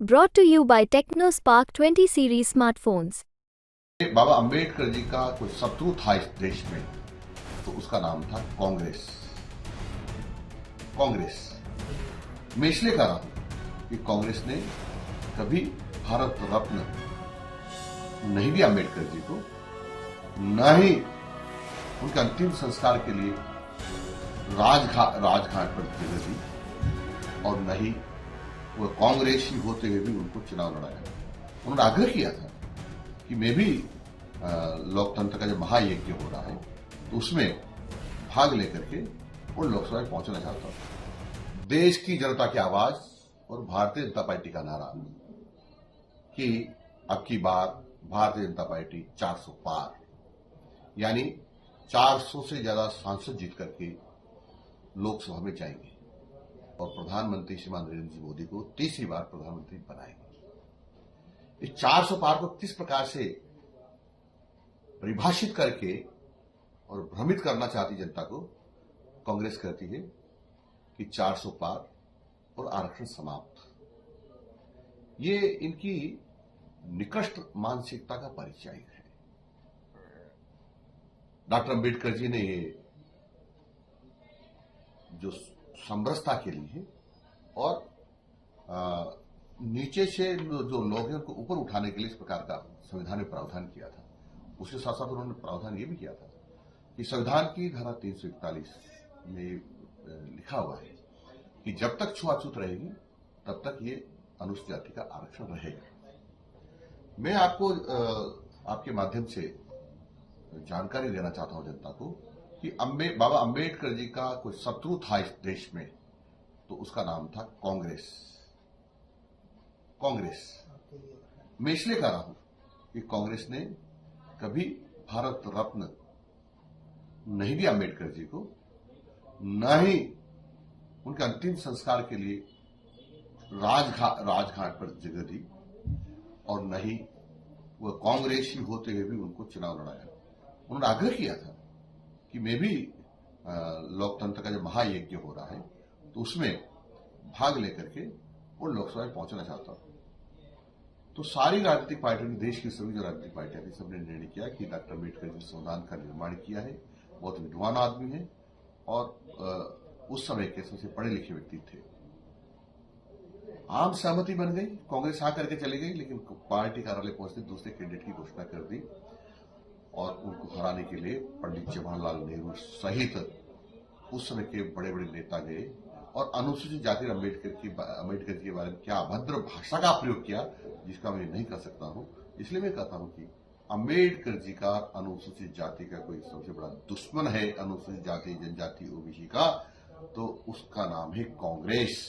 Brought to you by TechnoSpark 20 series smartphones. बाबा अंबेडकर जी का कोई शत्रु था इस देश में तो उसका नाम था कांग्रेस। कांग्रेस मैं इसलिए कह रहा हूं कि कांग्रेस ने कभी भारत रत्न नहीं दिया अंबेडकर जी को, न ही उनके अंतिम संस्कार के लिए राजघाट पर जगह दी और न ही वह कांग्रेसी होते हुए भी उनको चुनाव लड़ाया। उन्होंने आग्रह किया था कि मैं भी लोकतंत्र का जो महायज्ञ हो रहा है तो उसमें भाग लेकर के वो लोकसभा में पहुंचना चाहता हूं। देश की जनता की आवाज और भारतीय जनता पार्टी का नारा कि अब की बार भारतीय जनता पार्टी 400 पार, यानी 400 से ज्यादा सांसद जीत करके लोकसभा में जाएंगे और प्रधानमंत्री श्रीमान नरेंद्र मोदी को तीसरी बार प्रधानमंत्री बनाएंगे। इस 400 पार को किस प्रकार से परिभाषित करके और भ्रमित करना चाहती जनता को कांग्रेस कहती है कि 400 पार और आरक्षण समाप्त। ये इनकी निकृष्ट मानसिकता का परिचय है। डॉक्टर अंबेडकर जी ने ये जो समरसता के लिए और नीचे से जो लोग हैं उनको ऊपर उठाने के लिए इस प्रकार का संविधान में प्रावधान किया था। उसके साथ साथ उन्होंने प्रावधान ये भी किया था कि संविधान की धारा 341 में लिखा हुआ है कि जब तक छुआछूत रहेगी तब तक ये अनुसूचित जाति का आरक्षण रहेगा। मैं आपको आपके माध्यम से जानकारी देना चाहता हूं जनता को कि बाबा अंबेडकर जी का कोई शत्रु था इस देश में तो उसका नाम था कांग्रेस। कांग्रेस मैं इसलिए कह रहा हूं कि कांग्रेस ने कभी भारत रत्न नहीं दिया अंबेडकर जी को, न ही उनके अंतिम संस्कार के लिए राजघाट पर जगह दी और न ही वह कांग्रेसी होते हुए भी उनको चुनाव लड़ाया। उन्होंने आग्रह किया था कि मैं भी लोकतंत्र का जो महायज्ञ हो रहा है तो उसमें भाग लेकर के वो लोकसभा में पहुंचना चाहता हूं। तो सारी राजनीतिक पार्टियों ने, देश की सभी जो राजनीतिक पार्टियां थी, सबने निर्णय किया कि डॉक्टर अम्बेडकर जी संविधान का निर्माण किया है, बहुत विद्वान आदमी है और उस समय के सबसे पढ़े लिखे व्यक्ति थे। आम सहमति बन गई, कांग्रेस आकर के चली गई, लेकिन पार्टी कार्यालय पहुंचते दूसरे कैंडिडेट की घोषणा कर दी और उनको हराने के लिए पंडित जवाहरलाल नेहरू सहित उस समय के बड़े बड़े नेता गए और अनुसूचित जाति अम्बेडकर जी के बारे में क्या अभद्र भाषा का प्रयोग किया जिसका मैं नहीं कर सकता हूं। इसलिए मैं कहता हूं कि अम्बेडकर जी का अनुसूचित जाति का कोई सबसे बड़ा दुश्मन है, अनुसूचित जाति जनजाति ओबीसी का, तो उसका नाम है कांग्रेस।